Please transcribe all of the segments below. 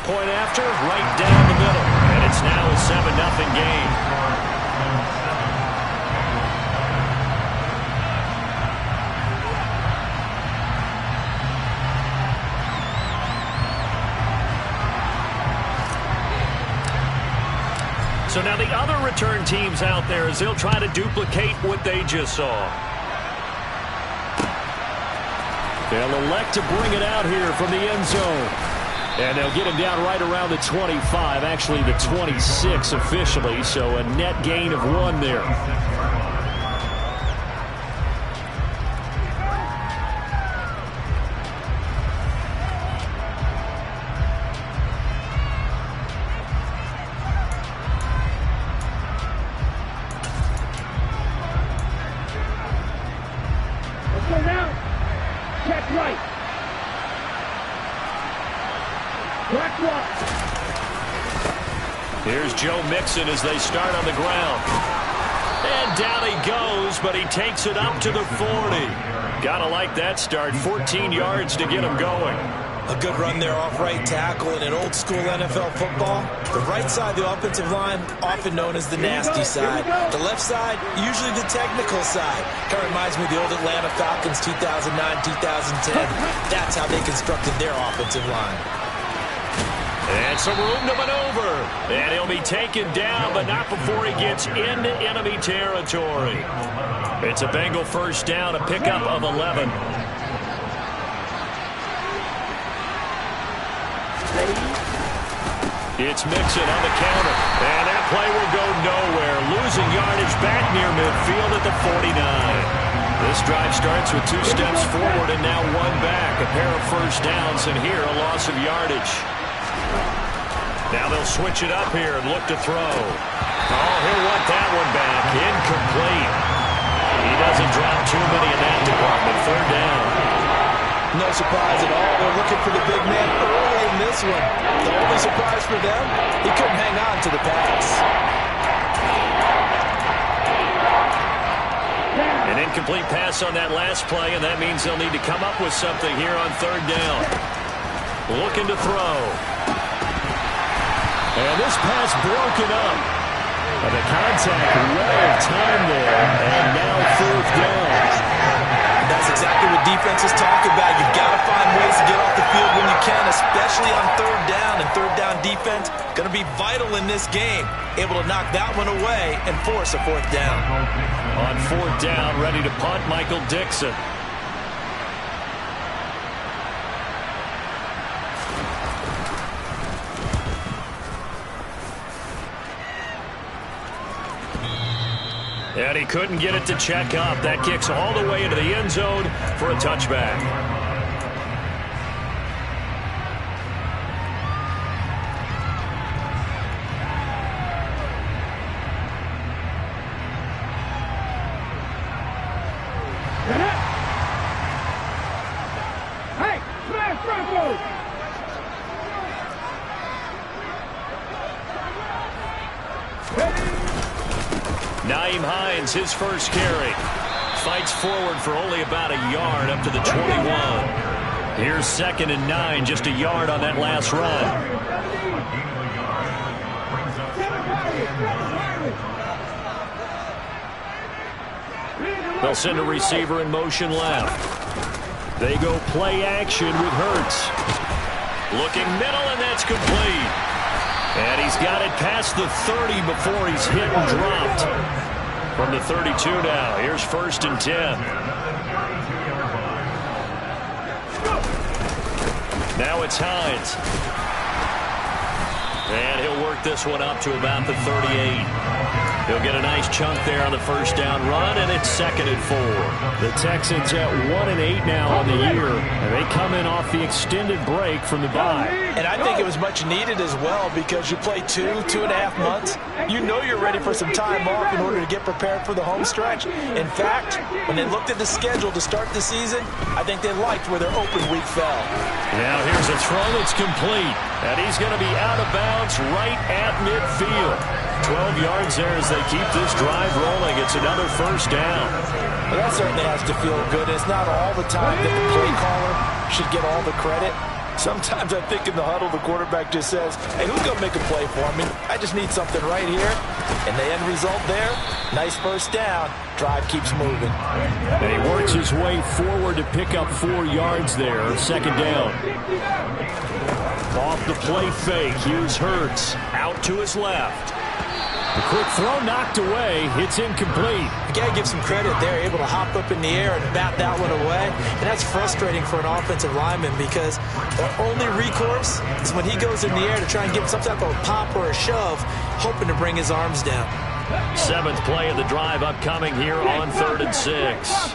point after, right down the middle. And it's now a 7-0 game. So now the other return teams out there as they'll try to duplicate what they just saw. They'll elect to bring it out here from the end zone. And they'll get him down right around the 25, actually the 26 officially, so a net gain of 1 there. Here's Joe Mixon as they start on the ground. And down he goes, but he takes it up to the 40. Gotta like that start. 14 yards to get him going. A good run there off right tackle. In an old school NFL football, the right side of the offensive line, often known as the nasty side. The left side, usually the technical side. Kind of reminds me of the old Atlanta Falcons 2009, 2010. That's how they constructed their offensive line. And some room to maneuver. And he'll be taken down, but not before he gets into enemy territory. It's a Bengal first down, a pickup of 11. It's Mixon on the counter. And that play will go nowhere. Losing yardage back near midfield at the 49. This drive starts with 2 steps forward and now 1 back. A pair of first downs, and here a loss of yardage. Now they'll switch it up here and look to throw. Oh, he'll want that one back. Incomplete. He doesn't drop too many in that department. 3rd down. No surprise at all. They're looking for the big man early in this one. The only surprise for them, he couldn't hang on to the pass. An incomplete pass on that last play, and that means they'll need to come up with something here on 3rd down. Looking to throw. And this pass broken up. And the contact well of time there. And now 4th down. That's exactly what defenses talk about. You've got to find ways to get off the field when you can, especially on 3rd down. And 3rd down defense going to be vital in this game. Able to knock that one away and force a 4th down. On 4th down, ready to punt, Michael Dixon. And he couldn't get it to check up. That kicks all the way into the end zone for a touchback. Hey, smash Broncos! Nyheim Hines, his first carry. Fights forward for only about a yard up to the 21. Here's 2nd and 9, just a yard on that last run. They'll send a receiver in motion left. They go play action with Hurts. Looking middle, and that's complete. And he's got it past the 30 before he's hit and dropped. From the 32 now, here's 1st and 10. Now it's Hines. And he'll work this one up to about the 38. He'll get a nice chunk there on the first down run, and it's 2nd and 4. The Texans at 1-8 now on the year, and they come in off the extended break from the bye. And I think it was much needed as well, because you play 2.5 months. You know you're ready for some time off in order to get prepared for the home stretch. In fact, when they looked at the schedule to start the season, I think they liked where their open week fell. Now here's a throw that's complete, and he's going to be out of bounds right at midfield. 12 yards there as they keep this drive rolling. It's another first down. Well, that certainly has to feel good. It's not all the time that the play caller should get all the credit. Sometimes I think in the huddle, the quarterback just says, hey, who's going to make a play for me? I just need something right here. And the end result there, nice first down. Drive keeps moving. And he works his way forward to pick up 4 yards there. Second down. Off the play fake. Here's Hurts. Out to his left. The quick throw knocked away. It's incomplete. You got to give some credit. They're able to hop up in the air and bat that one away. And that's frustrating for an offensive lineman because their only recourse is when he goes in the air to try and give some type of a pop or a shove, hoping to bring his arms down. 7th play of the drive upcoming here on 3rd and 6.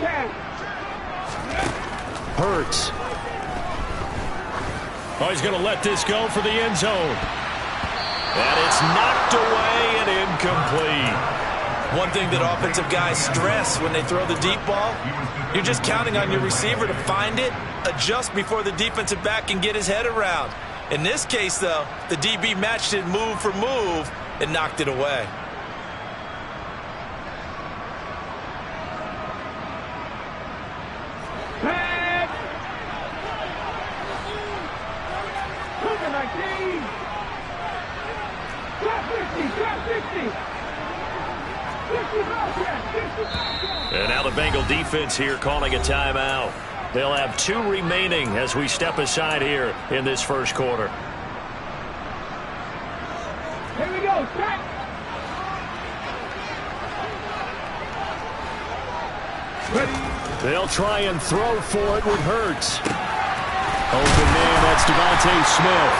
Hurts. Oh, he's going to let this go for the end zone. And it's knocked away and incomplete. One thing that offensive guys stress when they throw the deep ball, you're just counting on your receiver to find it, adjust before the defensive back can get his head around. In this case, though, the DB matched it move for move and knocked it away. And now the Bengal defense here calling a timeout. They'll have 2 remaining as we step aside here in this first quarter. Here we go, set. They'll try and throw for it with Hurts. Open man, that's Devontae Smith.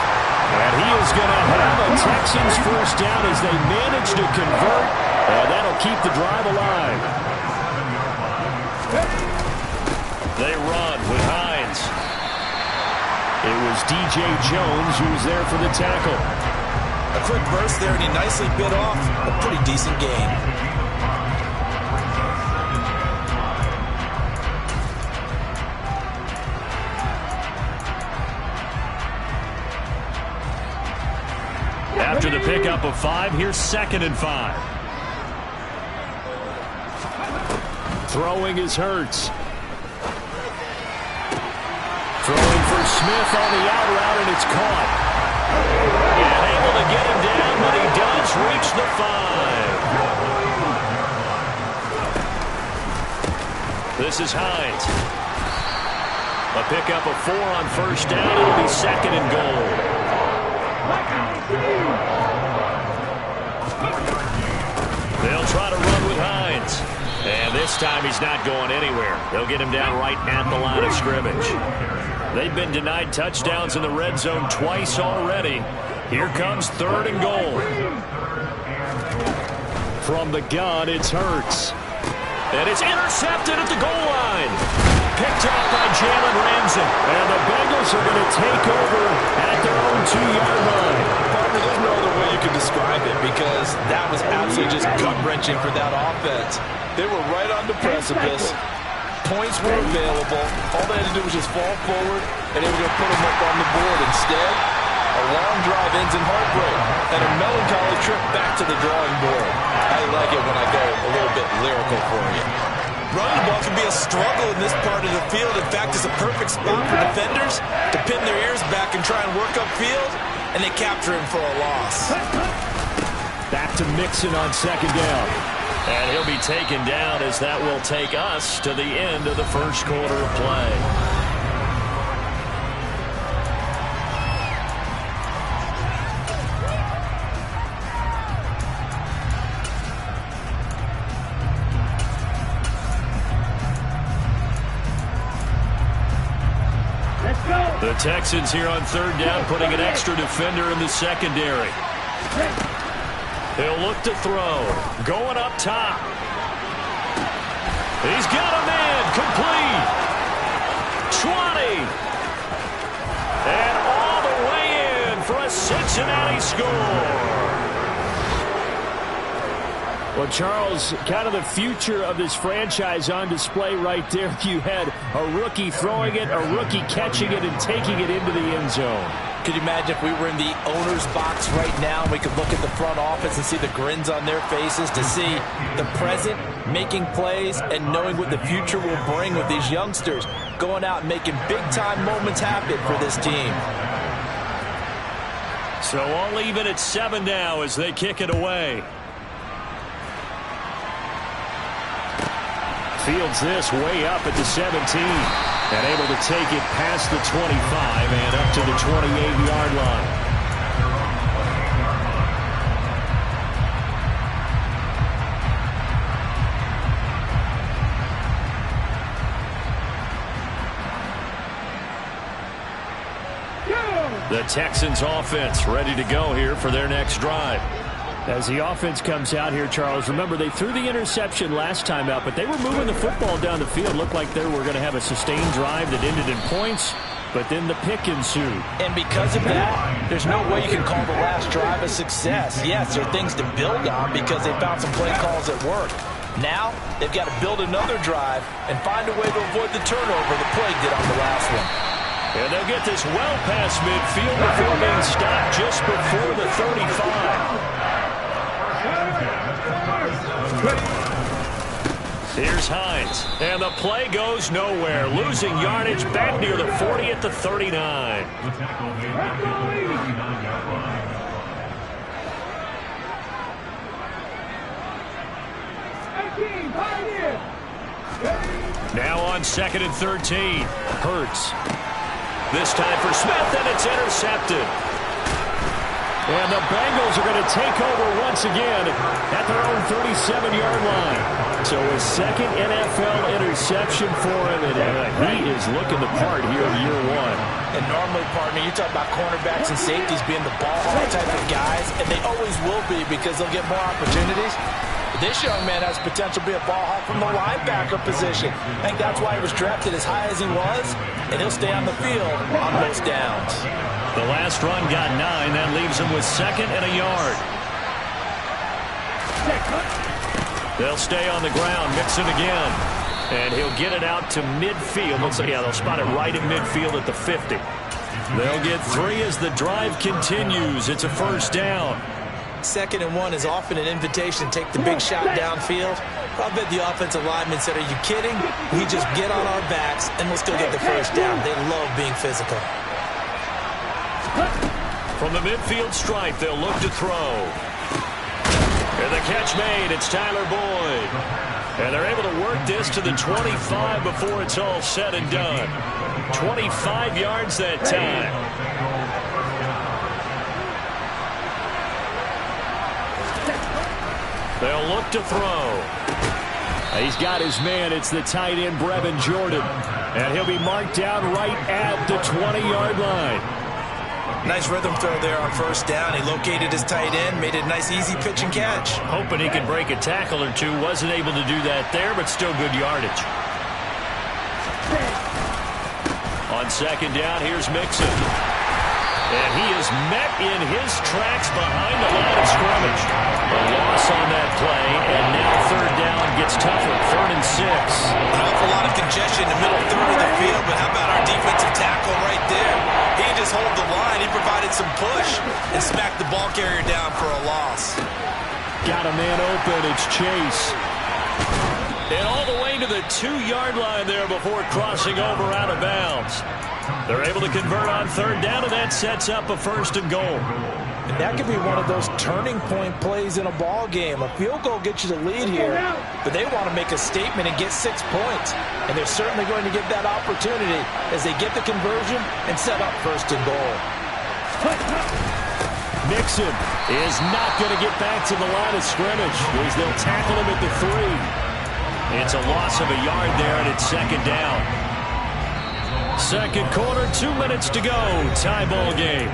And he is going to have a Texans first down as they manage to convert. And that'll keep the drive alive. They run with Hines. It was DJ Jones who was there for the tackle. A quick burst there, and he nicely bit off a pretty decent gain. After the pickup of 5, here's 2nd and 5. Throwing is Hurts. Throwing for Smith on the out route, and it's caught. And able to get him down, but he does reach the 5. This is Hines. A pickup of 4 on first down. It'll be 2nd and goal. They'll try to run with Hines. And this time he's not going anywhere. They'll get him down right at the line of scrimmage. They've been denied touchdowns in the red zone twice already. Here comes 3rd and goal. From the gun, it's Hurts. And it's intercepted at the goal line. Picked off by Jalen Ramsey. And the Bengals are going to take over at their own 2-yard line. Partner, there's no other way you can describe it because that was absolutely just gut-wrenching for that offense. They were right on the precipice. Points were available. All they had to do was just fall forward, and they were going to put them up on the board. Instead, a long drive ends in heartbreak and a melancholy trip back to the drawing board. I like it when I go a little bit lyrical for you. Running the ball can be a struggle in this part of the field. In fact, it's a perfect spot for defenders to pin their ears back and try and work upfield, and they capture him for a loss. Back to Mixon on 2nd down. And he'll be taken down as that will take us to the end of the first quarter of play. The Texans here on 3rd down, putting an extra defender in the secondary. He'll look to throw. Going up top. He's got a man. Complete. 20. And all the way in for a Cincinnati score. Well, Charles, kind of the future of this franchise on display right there. You had a rookie throwing it, a rookie catching it, and taking it into the end zone. Could you imagine if we were in the owner's box right now and we could look at the front office and see the grins on their faces, to see the present making plays and knowing what the future will bring with these youngsters? going out and making big-time moments happen for this team. So all even at 7 now as they kick it away. Fields this way up at the 17. And able to take it past the 25 and up to the 28-yard line. The Texans offense ready to go here for their next drive. As the offense comes out here, Charles, remember they threw the interception last time out, but they were moving the football down the field. Looked like they were going to have a sustained drive that ended in points, but then the pick ensued. And because of that, there's no way you can call the last drive a success. Yes, there are things to build on because they found some play calls at work. Now, they've got to build another drive and find a way to avoid the turnover the play did on the last one. And they'll get this well past midfield before being stopped just before the 35. Here's Hines, and the play goes nowhere. Losing yardage back near the 40 at the 39. Now on 2nd and 13. Hurts. This time for Smith, and it's intercepted. And the Bengals are going to take over once again at their own 37-yard line. So his second NFL interception for him, and he is looking the part here in year one. And normally, partner, you talk about cornerbacks and safeties being the ball hawk type of guys, and they always will be because they'll get more opportunities. This young man has potential to be a ball hawk from the linebacker position. I think that's why he was drafted as high as he was, and he'll stay on the field on most downs. The last run got 9. That leaves him with 2nd and a yard. They'll stay on the ground, Mixon again. And he'll get it out to midfield. Looks like, yeah, they'll spot it right in midfield at the 50. They'll get 3 as the drive continues. It's a first down. 2nd and 1 is often an invitation to take the big shot downfield. I bet the offensive lineman said, are you kidding? We just get on our backs and we'll still get the first down. They love being physical. From the midfield stripe, they'll look to throw. And the catch made. It's Tyler Boyd. And they're able to work this to the 25 before it's all said and done. 25 yards that time. They'll look to throw. He's got his man. It's the tight end, Brevin Jordan. And he'll be marked down right at the 20-yard line. Nice rhythm throw there on first down. He located his tight end, made it a nice, easy pitch and catch. Hoping he could break a tackle or two. Wasn't able to do that there, but still good yardage. On 2nd down, here's Mixon. And he is met in his tracks behind the line of scrimmage. A loss on that play, and now 3rd down gets tougher. 3rd and 6. An awful lot of congestion in the middle third of the field, but how about our defensive tackle right there? He just hold the line. He provided some push and smacked the ball carrier down for a loss. Got a man open. It's Chase. And all the way to the 2-yard line there before crossing over out of bounds. They're able to convert on 3rd down, and that sets up a 1st and goal. And that could be one of those turning point plays in a ball game. A field goal gets you the lead here, but they want to make a statement and get 6 points. And they're certainly going to get that opportunity as they get the conversion and set up 1st and goal. Mixon is not going to get back to the line of scrimmage as they'll tackle him at the 3. It's a loss of a yard there, and it's 2nd down. 2nd quarter, 2 minutes to go. Tie ball game.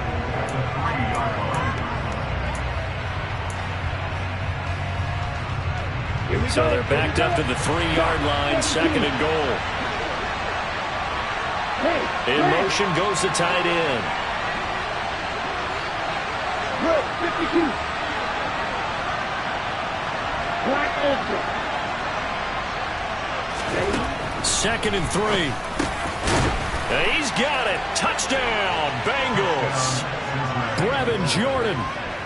So they're backed up to the 3-yard line, 2nd and goal. In motion goes the tight end. 52. Black Ultra. 2nd and 3. He's got it. Touchdown, Bengals. Brevin Jordan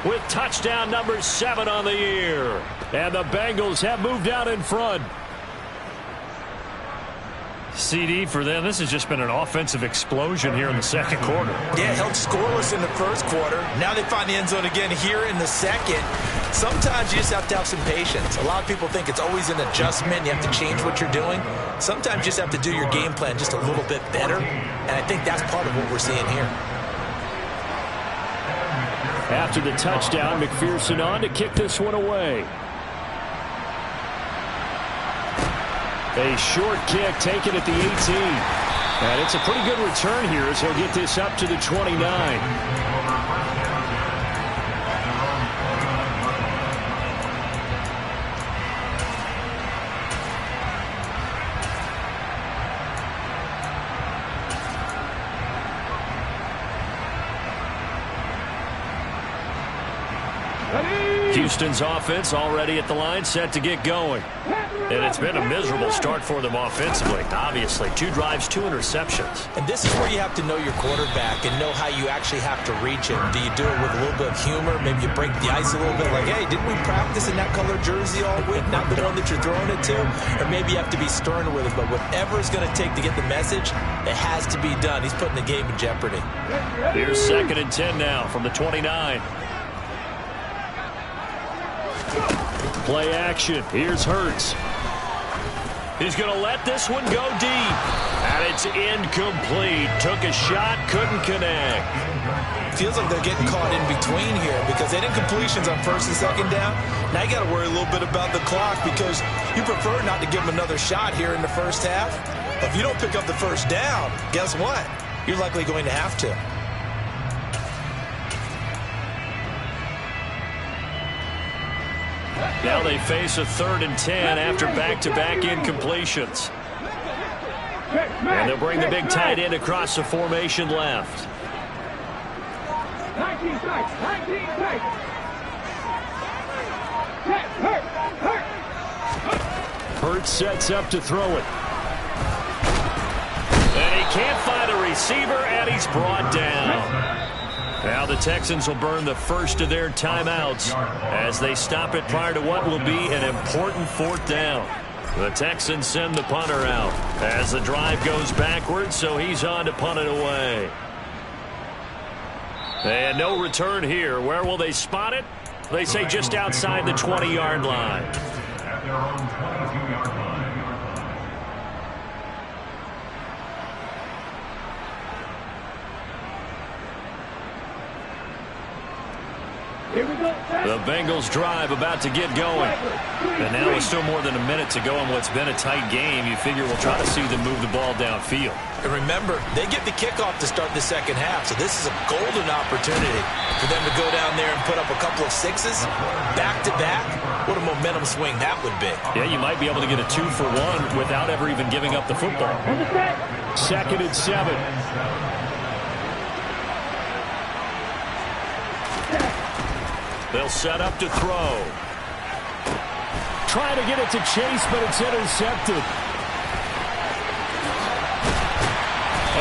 with touchdown number 7 on the year. And the Bengals have moved out in front. CD for them. This has just been an offensive explosion here in the second quarter. Yeah, held scoreless in the first quarter. Now they find the end zone again here in the second. Sometimes you just have to have some patience. A lot of people think it's always an adjustment. You have to change what you're doing. Sometimes you just have to do your game plan just a little bit better. And I think that's part of what we're seeing here. After the touchdown, McPherson on to kick this one away. A short kick taken at the 18. And it's a pretty good return here as he'll get this up to the 29. Houston's offense already at the line, set to get going. And it's been a miserable start for them offensively. Obviously, 2 drives, 2 interceptions. And this is where you have to know your quarterback and know how you actually have to reach him. Do you do it with a little bit of humor? Maybe you break the ice a little bit like, hey, didn't we practice in that color jersey all week? Not the one that you're throwing it to? Or maybe you have to be stern with it. But whatever it's going to take to get the message, it has to be done. He's putting the game in jeopardy. Here's 2nd and 10 now from the 29. Play action. Here's Hurts. He's going to let this one go deep. And it's incomplete. Took a shot, couldn't connect. Feels like they're getting caught in between here because they didn't completions on 1st and 2nd down. Now you got to worry a little bit about the clock because you prefer not to give them another shot here in the first half. If you don't pick up the 1st down, guess what? You're likely going to have to. Now they face a 3rd and 10 after back-to-back incompletions. And they'll bring the big tight end across the formation left. 19 tight. Hurts sets up to throw it. And he can't find a receiver, and he's brought down. Now the Texans will burn the first of their timeouts as they stop it prior to what will be an important 4th down. The Texans send the punter out as the drive goes backwards, so he's on to punt it away. And no return here. Where will they spot it? They say just outside the 20-yard line. At their own 22-yard line. The Bengals drive about to get going. And now with still more than a minute to go in what's been a tight game, you figure we'll try to see them move the ball downfield. And remember, they get the kickoff to start the second half, so this is a golden opportunity for them to go down there and put up a couple of 6s back-to-back. What a momentum swing that would be. Yeah, you might be able to get a 2-for-1 without ever even giving up the football. 2nd and 7. They'll set up to throw. Trying to get it to Chase, but it's intercepted.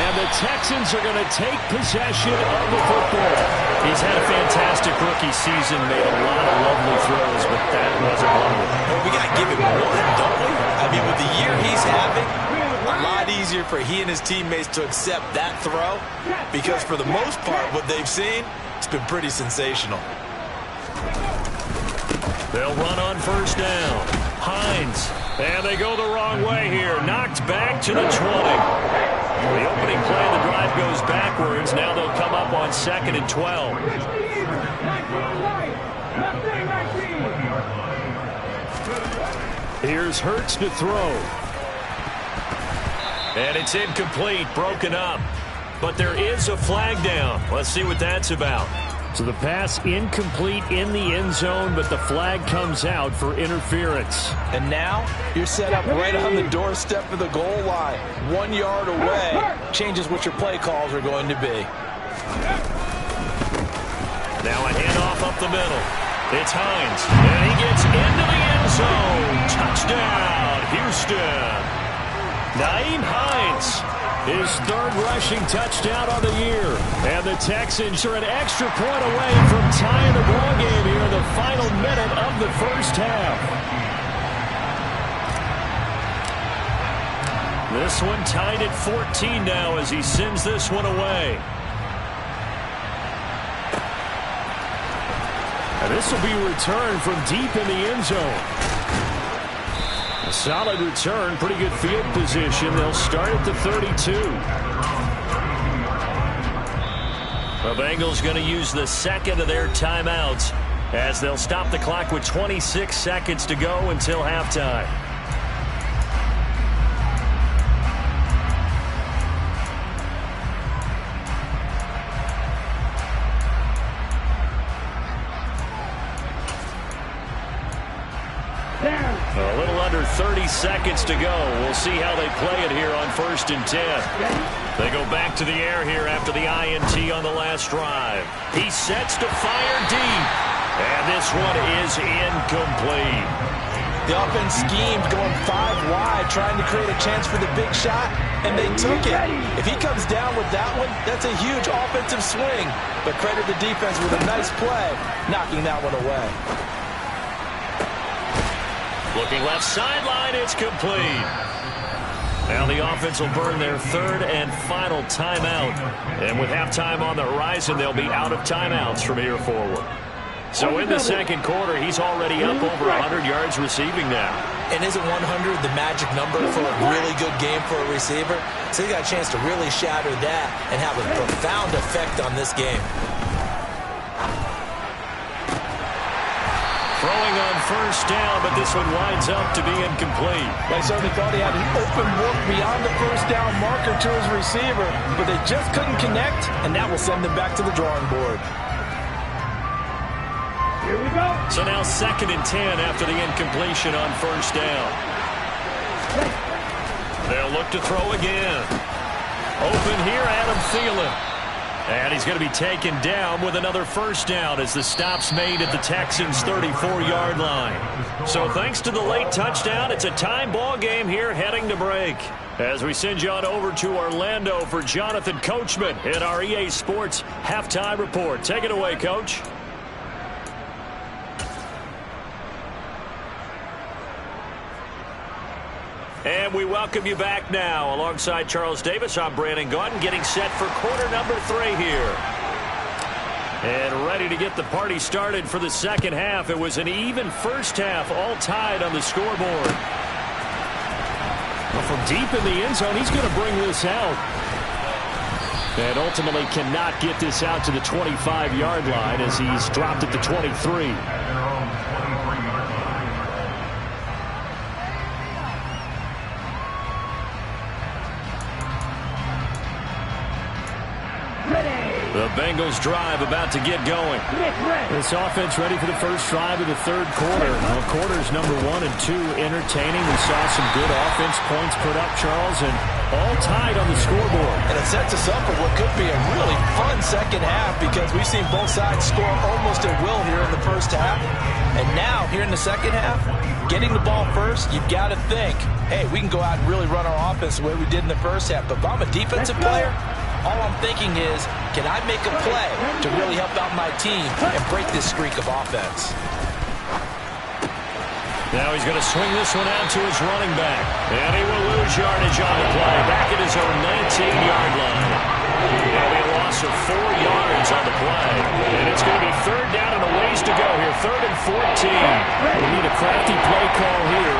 And the Texans are going to take possession of the football. He's had a fantastic rookie season, made a lot of lovely throws, but that wasn't one of them. Well, we got to give him one, don't we? I mean, with the year he's having, a lot easier for he and his teammates to accept that throw because for the most part, what they've seen, it's been pretty sensational. They'll run on 1st down. Hines. And they go the wrong way here. Knocked back to the 20. The opening play of the drive goes backwards. Now they'll come up on 2nd and 12. Here's Hurts to throw. And it's incomplete. Broken up. But there is a flag down. Let's see what that's about. So the pass incomplete in the end zone, but the flag comes out for interference. And now you're set up right on the doorstep of the goal line. 1 yard away. Changes what your play calls are going to be. Now a handoff up the middle. It's Hines. And he gets into the end zone. Touchdown, Houston. Nyheim Hines. His 3rd rushing touchdown on the year. And the Texans are an extra point away from tying the ball game here in the final minute of the first half. This one tied at 14 now as he sends this one away. And this will be returned from deep in the end zone. A solid return, pretty good field position. They'll start at the 32. The Bengals going to use the second of their timeouts as they'll stop the clock with 26 seconds to go until halftime. A little under 30 seconds to go. We'll see how they play it here on 1st and 10. They go back to the air here after the INT on the last drive. He sets to fire deep. And this one is incomplete. The offense schemed going 5 wide, trying to create a chance for the big shot, and they took it. If he comes down with that one, that's a huge offensive swing. But credit the defense with a nice play, knocking that one away. Looking left sideline, it's complete. Now the offense will burn their 3rd and final timeout. And with halftime on the horizon, they'll be out of timeouts from here forward. So in the second quarter, he's already up over 100 yards receiving now. And isn't 100 the magic number for a really good game for a receiver? So he got a chance to really shatter that and have a profound effect on this game. Throwing on 1st down, but this one winds up to be incomplete. They certainly thought he had an open look beyond the 1st down marker to his receiver, but they just couldn't connect, and that will send them back to the drawing board. Here we go. So now 2nd and 10 after the incompletion on 1st down. They'll look to throw again. Open here, Adam Thielen. And he's going to be taken down with another 1st down as the stop's made at the Texans' 34-yard line. So thanks to the late touchdown, it's a time ball game here heading to break. As we send you on over to Orlando for Jonathan Coachman in our EA Sports Halftime Report. Take it away, Coach. And we welcome you back now. Alongside Charles Davis, I'm Brandon Gaudin, getting set for quarter number 3 here. And ready to get the party started for the second half. It was an even first half, all tied on the scoreboard. Well, from deep in the end zone, he's going to bring this out. And ultimately cannot get this out to the 25-yard line as he's dropped at the 23. The Bengals drive about to get going. This offense ready for the first drive of the 3rd quarter. Well, quarters number 1 and 2 entertaining. We saw some good offense points put up, Charles, and all tied on the scoreboard. And it sets us up for what could be a really fun second half because we've seen both sides score almost at will here in the first half. And now, here in the second half, getting the ball first, you've got to think, hey, we can go out and really run our offense the way we did in the first half. But if I'm a defensive player, all I'm thinking is, can I make a play to really help out my team and break this streak of offense? Now he's going to swing this one out to his running back. And he will lose yardage on the play. Back at his own 19-yard line. It'll be a loss of 4 yards on the play. And it's going to be 3rd down and a ways to go here. 3rd and 14. We need a crafty play call here.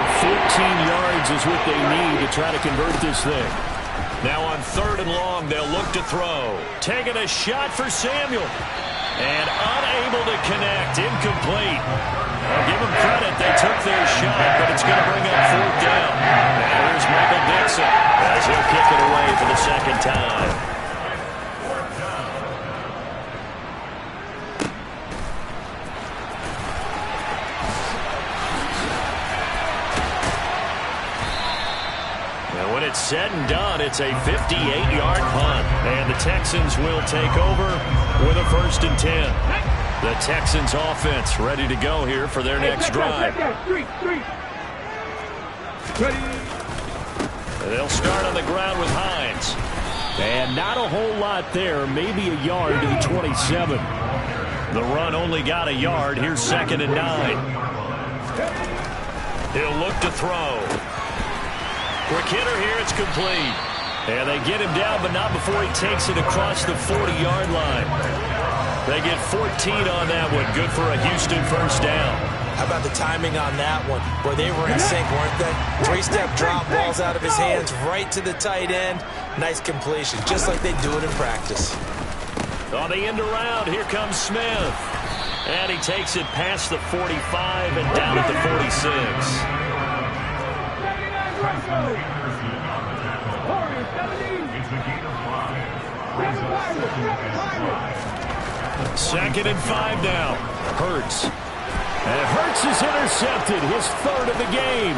14 yards is what they need to try to convert this thing. Now on 3rd and long, they'll look to throw. Taking a shot for Samuel. And unable to connect. Incomplete. I'll give them credit. They took their shot, but it's going to bring up 4th down. And here's Michael Dixon as he'll kick it away for the second time. When it's said and done, it's a 58-yard punt. And the Texans will take over with a 1st and 10. The Texans offense ready to go here for their next drive. They'll start on the ground with Hines. And not a whole lot there, maybe a yard to the 27. The run only got a yard. Here's 2nd and 9. He'll look to throw. Quick hitter here. It's complete. And they get him down, but not before he takes it across the 40-yard line. They get 14 on that one. Good for a Houston first down. How about the timing on that one? Boy, they were in sync, weren't they? Three-step drop, balls out of his hands, right to the tight end. Nice completion, just like they do it in practice. On the end around, here comes Smith. And he takes it past the 45 and down at the 46. Second and 5 now. Hurts. And Hurts is intercepted, his third of the game.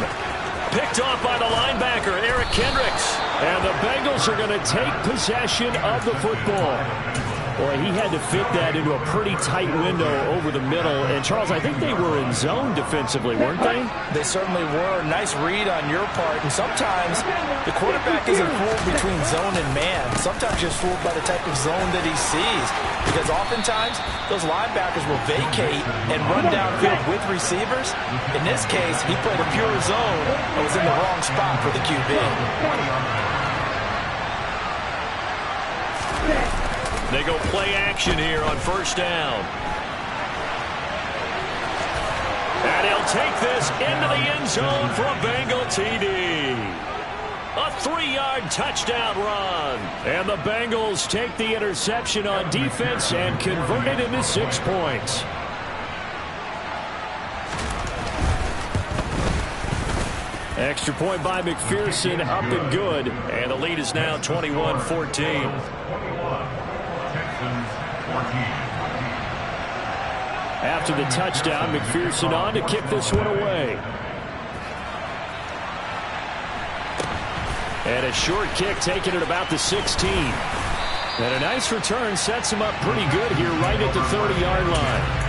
Picked off by the linebacker, Eric Kendricks. And the Bengals are going to take possession of the football. Boy, he had to fit that into a pretty tight window over the middle. And, Charles, I think they were in zone defensively, weren't they? They certainly were. Nice read on your part. And sometimes the quarterback isn't fooled between zone and man. Sometimes you're fooled by the type of zone that he sees. Because oftentimes, those linebackers will vacate and run downfield with receivers. In this case, he played a pure zone and was in the wrong spot for the QB. They go play action here on first down. And he'll take this into the end zone for a Bengal TD. A 3-yard touchdown run. And the Bengals take the interception on defense and convert it into 6 points. Extra point by McPherson, up and good. And the lead is now 21-14. After the touchdown, McPherson on to kick this one away. And a short kick taken at about the 16. And a nice return sets him up pretty good here right at the 30-yard line.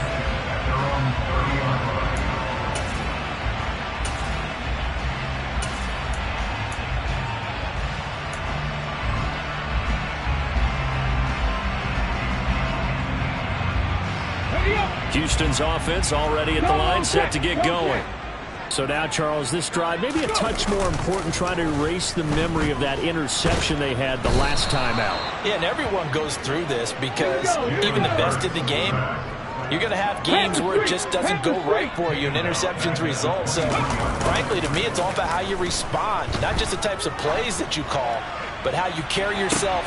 Houston's offense already at the line, set to get going. So now, Charles, this drive maybe a touch more important, trying to erase the memory of that interception they had the last time out. Yeah, and everyone goes through this because even the best in the game, you're going to have games where it just doesn't go right for you and interceptions result. So, frankly, to me, it's all about how you respond, not just the types of plays that you call, but how you carry yourself.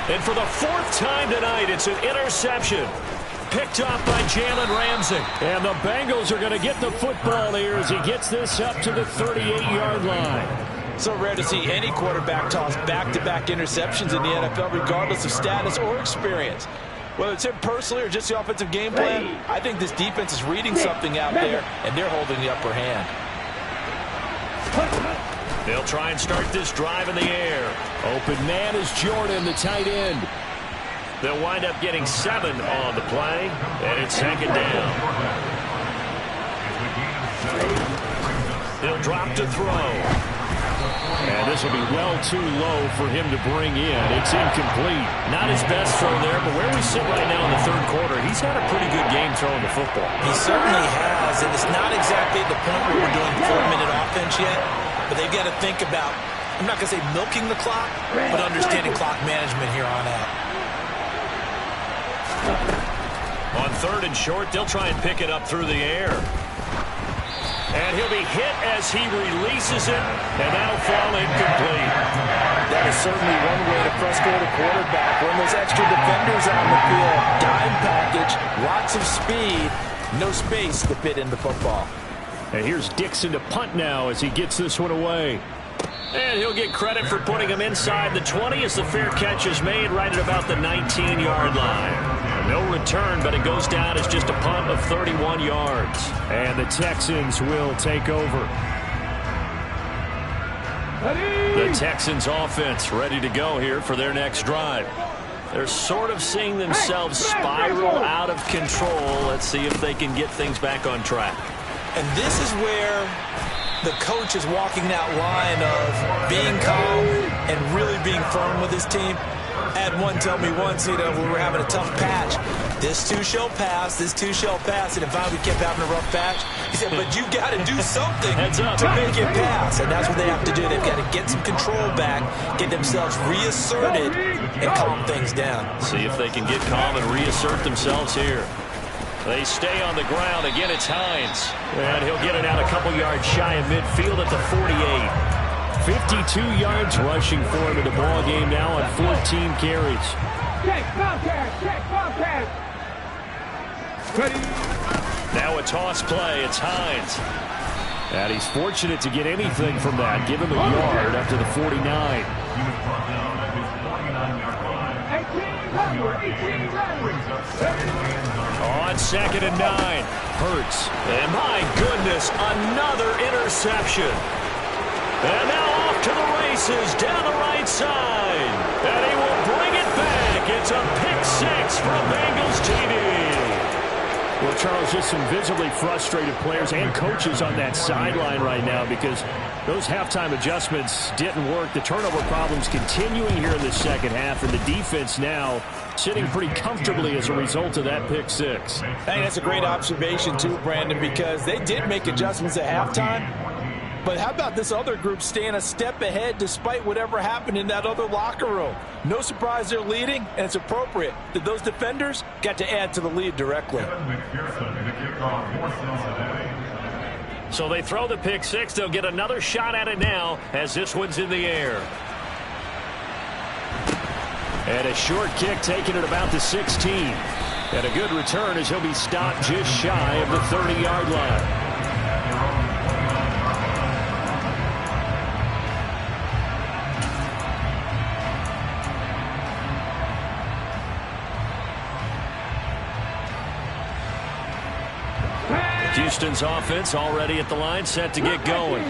And for the 4th time tonight, it's an interception. Picked off by Jalen Ramsey. And the Bengals are going to get the football here as he gets this up to the 38-yard line. So rare to see any quarterback toss back-to-back interceptions in the NFL, regardless of status or experience. Whether it's him personally or just the offensive game plan, I think this defense is reading something out there, and they're holding the upper hand. They'll try and start this drive in the air. Open man is Jordan, the tight end. They'll wind up getting 7 on the play, and it's second down. He'll drop to throw. And this will be well too low for him to bring in. It's incomplete. Not his best throw there, but where we sit right now in the 3rd quarter, he's had a pretty good game throwing the football. He certainly has, and it's not exactly the point where we're doing 4-minute offense yet, but they've got to think about, I'm not going to say milking the clock, but understanding clock management here on out. On 3rd and short, they'll try and pick it up through the air. And he'll be hit as he releases it, and that'll fall incomplete. That is certainly one way to frustrate a quarterback. When those extra defenders on the field, dime package, lots of speed, no space to fit in the football. And here's Dixon to punt now as he gets this one away. And he'll get credit for putting him inside the 20 as the fair catch is made right at about the 19-yard line. No return, but it goes down as just a punt of 31 yards. And the Texans will take over. The Texans offense ready to go here for their next drive. They're sort of seeing themselves spiral out of control. Let's see if they can get things back on track. And this is where the coach is walking that line of being calm and really being firm with his team. I had one tell me once, we were having a tough patch. This too shall pass. This too shall pass. And if we kept having a rough patch, he said, but you got to do something to make it pass. And that's what they have to do. They've got to get some control back, get themselves reasserted, and calm things down. See if they can get calm and reassert themselves here. They stay on the ground. Again, it's Hines. And he'll get it out a couple yards shy of midfield at the 48. 52 yards rushing for him in the ball game now on 14 carries. Check, Bobcat, check, Bobcat. Now a toss play. It's Hines. And he's fortunate to get anything from that. Give him a yard up to the 49. He was brought down at his 49-yard line. 18 Brings up 7 wins. On 2nd and 9. Hurts. And my goodness, another interception. And now off to the races down the right side. And he will bring it back. It's a pick 6 from Bengals TD. Well, Charles, just some visibly frustrated players and coaches on that sideline right now because those halftime adjustments didn't work. The turnover problems continuing here in the second half, and the defense now sitting pretty comfortably as a result of that pick 6. I think that's a great observation, too, Brandon, because they did make adjustments at halftime. But how about this other group staying a step ahead despite whatever happened in that other locker room? No surprise they're leading, and it's appropriate that those defenders got to add to the lead directly. So they throw the pick 6. They'll get another shot at it now as this one's in the air. And a short kick taken at about the 16. And a good return as he'll be stopped just shy of the 30-yard line. Houston's offense already at the line, set to get going.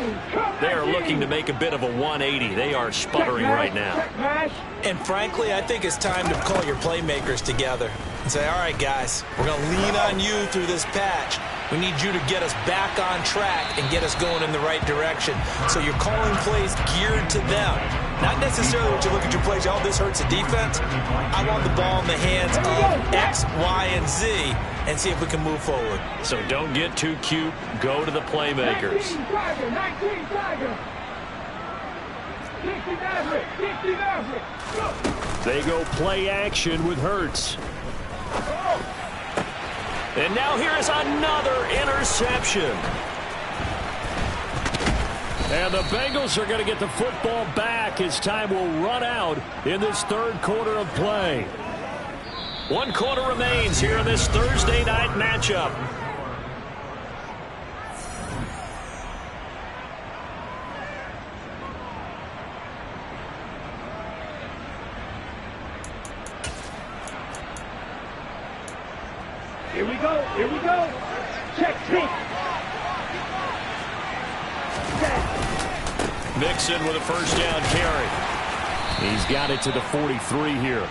They are looking to make a bit of a 180. They are sputtering right now. And frankly, I think it's time to call your playmakers together and say, all right, guys, we're going to lean on you through this patch. We need you to get us back on track and get us going in the right direction. So you're calling plays geared to them. Not necessarily what you look at your plays, oh, this hurts the defense. I want the ball in the hands of X, Y, and Z and see if we can move forward. So don't get too cute. Go to the playmakers. 19 Tiger. 60 They go play action with Hurts. And now here is another interception. And the Bengals are going to get the football back as time will run out in this third quarter of play. 1 quarter remains here in this Thursday night matchup. Here we go, here we go. Check, check. Mixon with a first down carry. He's got it to the 43 here.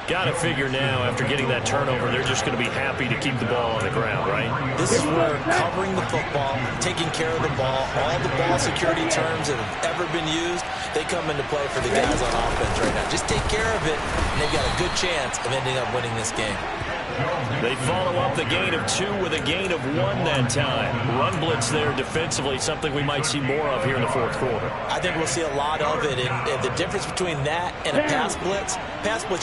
Got to figure now, after getting that turnover, they're just going to be happy to keep the ball on the ground, right? This is where covering the football, taking care of the ball, all the ball security terms that have ever been used, they come into play for the guys on offense right now. Just take care of it, and they've got a good chance of ending up winning this game. They follow up the gain of 2 with a gain of 1 that time. Run blitz there defensively, something we might see more of here in the fourth quarter. I think we'll see a lot of it, and the difference between that and a pass blitz,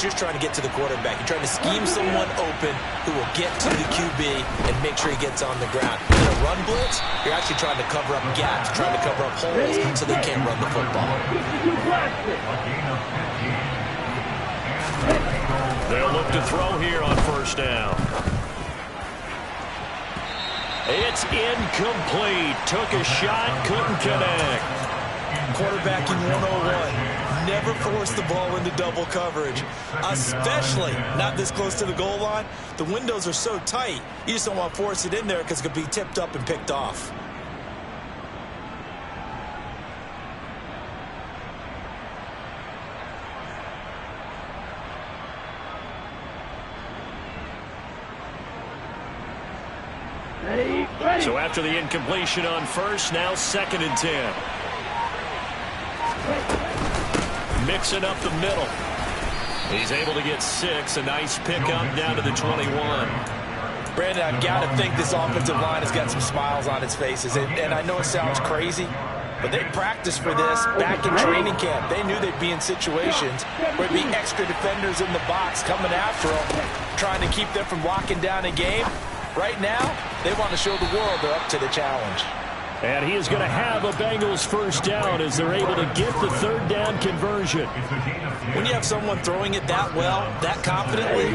you're trying to get to the quarterback. You're trying to scheme someone open who will get to the QB and make sure he gets on the ground. In a run blitz, you're actually trying to cover up gaps, trying to cover up holes so they can't run the football. They'll look to throw here on first down. It's incomplete. Took a shot, couldn't connect. Quarterbacking 101. Never force the ball into double coverage, especially not this close to the goal line. The windows are so tight, you just don't want to force it in there because it could be tipped up and picked off. So after the incompletion on first, now 2nd and 10. Mixing up the middle. He's able to get 6. A nice pickup down to the 21. Brandon, I've got to think this offensive line has got some smiles on its faces. And I know it sounds crazy, but they practiced for this back in training camp. They knew they'd be in situations where there'd be extra defenders in the box coming after them, trying to keep them from locking down a game. Right now, they want to show the world they're up to the challenge. And he is going to have a Bengals first down as they're able to get the third down conversion. When you have someone throwing it that well, that confidently,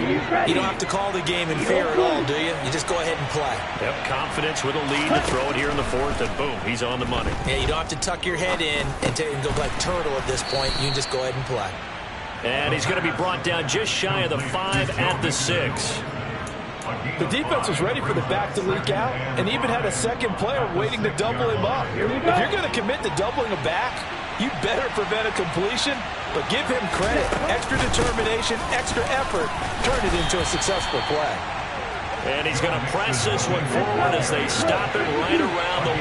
you don't have to call the game in fear at all, do you? You just go ahead and play. Yep, confidence with a lead to throw it here in the fourth, and boom, he's on the money. Yeah, you don't have to tuck your head in and go like turtle at this point. You can just go ahead and play. And he's going to be brought down just shy of the 5 at the 6. The defense was ready for the back to leak out and even had a second player waiting to double him up. If you're going to commit to doubling a back, you better prevent a completion, but give him credit. Extra determination, extra effort, turn it into a successful play. And he's going to press this one forward as they stop it right around the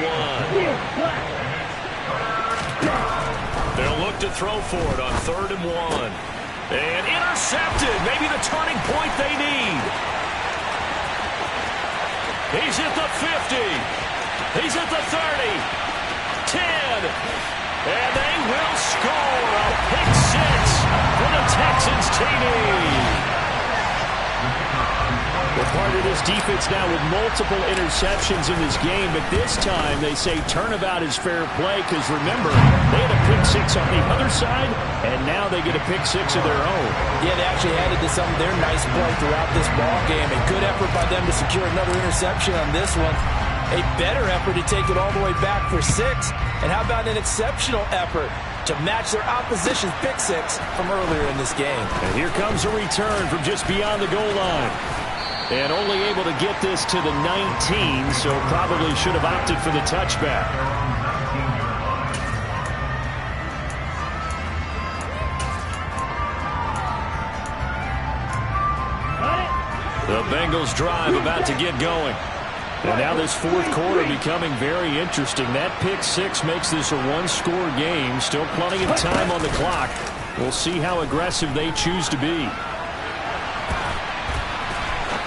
1. They'll look to throw for it on 3rd and 1. And intercepted, maybe the turning point they need. He's at the 50. He's at the 30. 10. And they will score a pick 6 for the Texans TD. They're part of this defense now with multiple interceptions in this game, but this time they say turnabout is fair play because, remember, they had a pick 6 on the other side, and now they get a pick 6 of their own. Yeah, they actually added to some of their nice play throughout this ball game. A good effort by them to secure another interception on this one. A better effort to take it all the way back for 6. And how about an exceptional effort to match their opposition's pick 6 from earlier in this game. And here comes a return from just beyond the goal line. And only able to get this to the 19, so probably should have opted for the touchback. The Bengals drive about to get going. And now this fourth quarter becoming very interesting. That pick 6 makes this a one-score game. Still plenty of time on the clock. We'll see how aggressive they choose to be.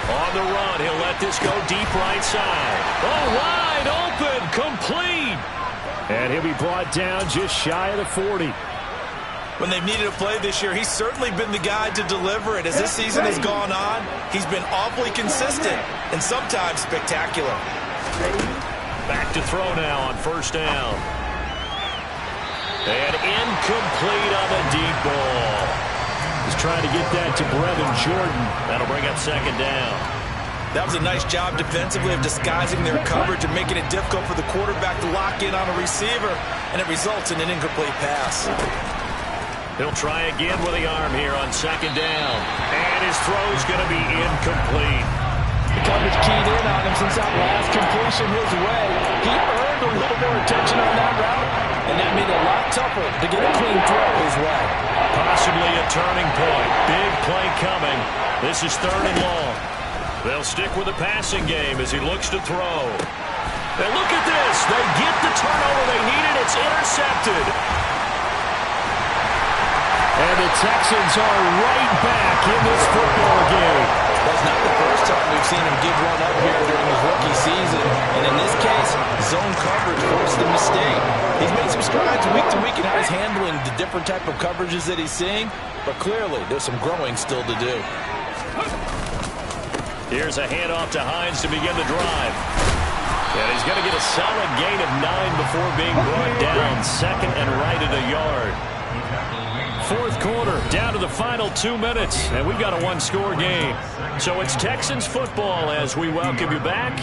On the run, he'll let this go deep right side. Oh, wide open, complete. And he'll be brought down just shy of the 40. When they've needed a play this year, he's certainly been the guy to deliver it. As this season has gone on, he's been awfully consistent and sometimes spectacular. Back to throw now on first down. And incomplete on the deep ball. He's trying to get that to Brevin Jordan. That'll bring up second down. That was a nice job defensively of disguising their coverage and making it difficult for the quarterback to lock in on a receiver, and it results in an incomplete pass. He'll try again with the arm here on second down. And his throw's going to be incomplete. The coverage keyed in on him since that last completion his way. He earned a little more attention on that route, and that made it a lot tougher to get a clean throw his way. Possibly a turning point. Big play coming. This is 3rd and long. They'll stick with the passing game as he looks to throw. And look at this. They get the turnover they needed. It's intercepted. And the Texans are right back in this football game. That's not the first time we've seen him give one up here during his rookie season. And in this case, zone coverage forced the mistake. He's made some strides week to week in how he's handling the different type of coverages that he's seeing. But clearly, there's some growing still to do. Here's a handoff to Hines to begin the drive. And he's going to get a solid gain of 9 before being brought down. Second and right at a yard. Fourth quarter, down to the final 2 minutes, and we've got a one-score game. So it's Texans football as we welcome you back.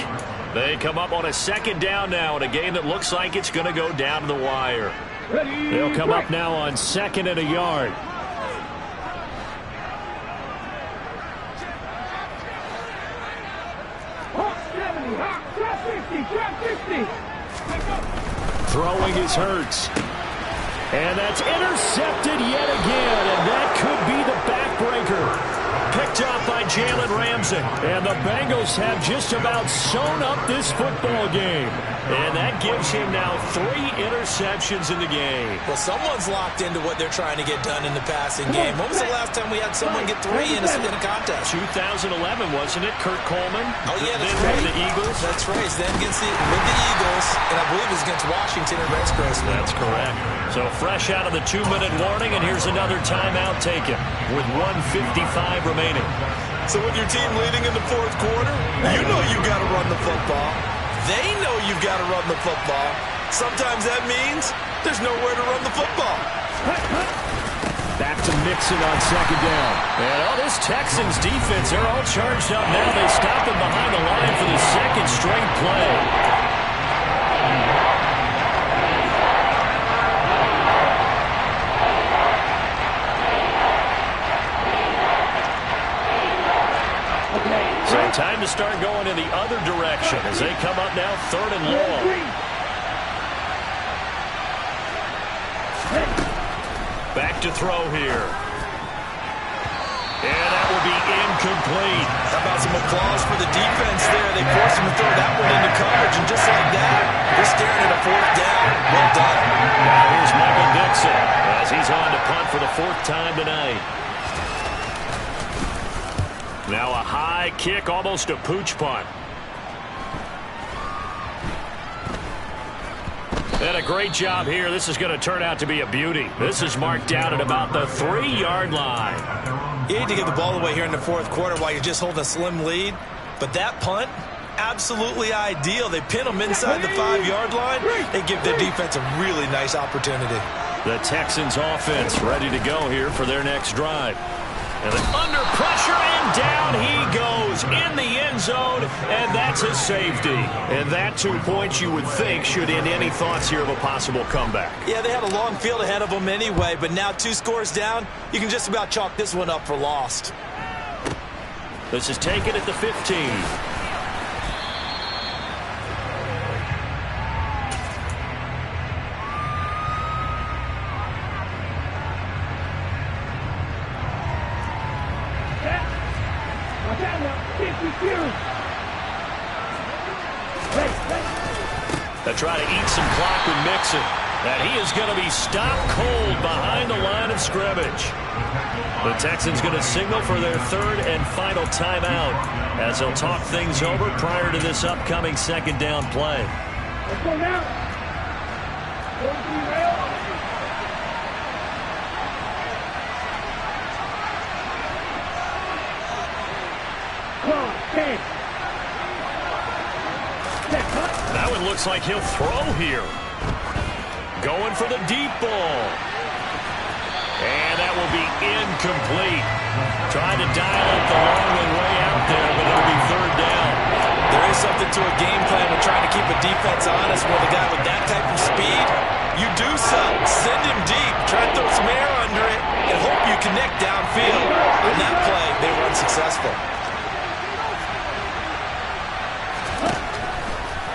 They come up on a second down now in a game that looks like it's going to go down to the wire. They'll come up now on 2nd and a yard. Throwing is Hurts. And that's intercepted yet again, and that could be the backbreaker. picked up by Jalen Ramsey. And the Bengals have just about sewn up this football game. And that gives him now 3 interceptions in the game. Well, someone's locked into what they're trying to get done in the passing game. When was the last time we had someone get 3 in a contest? 2011, wasn't it? Kurt Coleman. Oh, yeah, that's then right. The Eagles. That's right. Then with the Eagles, and I believe it's against Washington or Rex Grossman. That's correct. So fresh out of the 2-minute warning, and here's another timeout taken with 1:55 remaining. So with your team leading in the fourth quarter, you know you've got to run the football. They know you've got to run the football. Sometimes that means there's nowhere to run the football. Back to Mixon on second down. And this Texans defense, they're all charged up now. They stop him behind the line for the second straight play. So time to start going in the other direction as they come up now 3rd and long. Back to throw here. And that will be incomplete. How about some applause for the defense there? They forced him to throw that one into coverage, and just like that, we're staring at a 4th down. Well done. Now here's Michael Dixon as he's on to punt for the 4th time tonight. Now a high kick, almost a pooch punt. And a great job here. This is going to turn out to be a beauty. This is marked down at about the 3-yard line. You hate to give the ball away here in the fourth quarter while you're just holding a slim lead. But that punt, absolutely ideal. They pin them inside the 5-yard line. They give their defense a really nice opportunity. The Texans offense ready to go here for their next drive. And then under pressure, and down he goes in the end zone, and that's a safety. And that 2 points you would think should end any thoughts here of a possible comeback. Yeah, they had a long field ahead of them anyway, but now 2 scores down, you can just about chalk this one up for lost. This is taken at the 15. They try to eat some clock with Mixon. And he is going to be stopped cold behind the line of scrimmage. The Texans going to signal for their 3rd and final timeout as they'll talk things over prior to this upcoming 2nd down play. Let's go now. That one looks like he'll throw here. Going for the deep ball. And that will be incomplete. Trying to dial up the long one way out there, but it'll be 3rd down. There is something to a game plan with trying to keep a defense honest with a guy with that type of speed. You do something. Send him deep. Try to throw some air under it and hope you connect downfield. On that play, they were unsuccessful.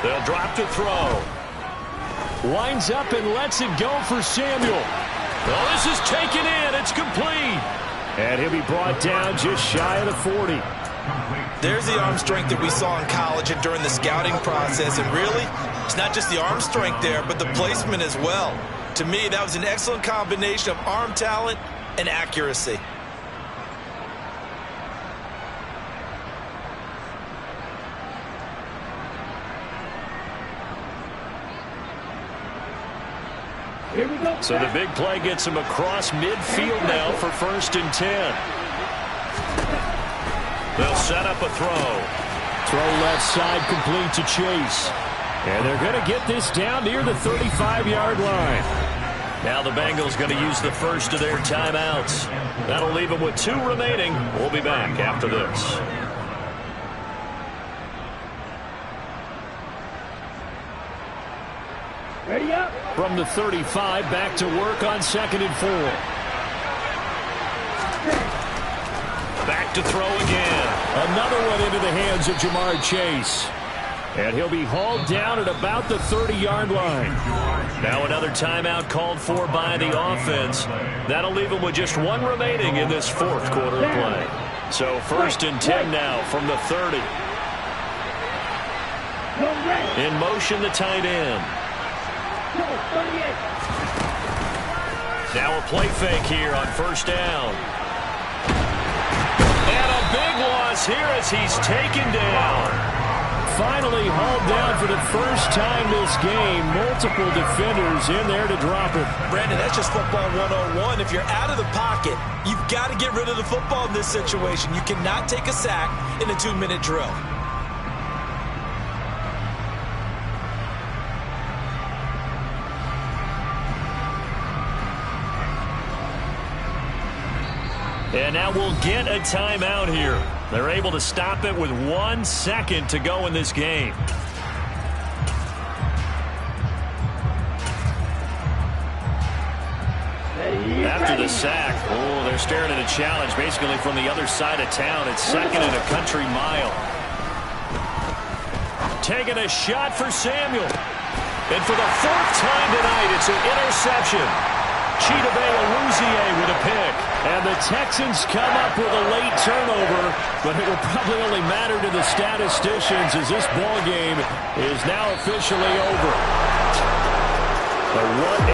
They'll drop to throw. Winds up and lets it go for Samuel. Well, this is taken in. It's complete. And he'll be brought down just shy of the 40. There's the arm strength that we saw in college and during the scouting process. And really, it's not just the arm strength there, but the placement as well. To me, that was an excellent combination of arm talent and accuracy. So the big play gets him across midfield now for 1st and 10. They'll set up a throw. Throw left side complete to Chase. And they're going to get this down near the 35-yard line. Now the Bengals going to use the first of their timeouts. That'll leave them with 2 remaining. We'll be back after this. Ready up. From the 35, back to work on 2nd and 4. Back to throw again. Another one into the hands of Jamar Chase. And he'll be hauled down at about the 30-yard line. Now another timeout called for by the offense. That'll leave him with just 1 remaining in this 4th quarter of play. So 1st and 10 now from the 30. In motion, the tight end. Now a play fake here on 1st down. And a big loss here as he's taken down. Finally hauled down for the first time this game. Multiple defenders in there to drop him. Brandon, that's just football 101. If you're out of the pocket, you've got to get rid of the football in this situation. You cannot take a sack in a 2-minute drill. And now we'll get a timeout here. They're able to stop it with 1 second to go in this game. After the sack, they're staring at a challenge basically from the other side of town. It's 2nd and a country mile. Taking a shot for Samuel. And for the 4th time tonight, it's an interception. Chidobe Awuzie with a pick. And the Texans come up with a late turnover, but it will probably only matter to the statisticians as this ball game is now officially over.